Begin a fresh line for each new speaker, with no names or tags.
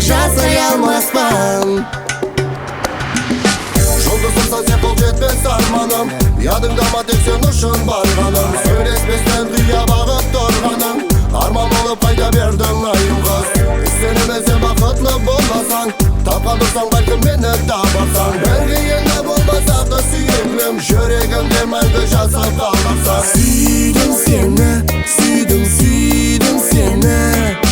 жасай алмаспын.
Жұлдызымсың сен бұл жетпес арманым, ядыңдама тек сен үшін барғаным. Сөйлеспестен қия бағып тұрғаным, арман болып қайта бердің айым қыз. Сенімесе бақытлы болмасаң, тапқан тұрсаң бәлкім мені табарсың. Бірге енді болмасақ та сүйгенім, жүрегімде мәңгі жасап қаларсың.
Сүйдім сені, сүйдім, сүйдім сені.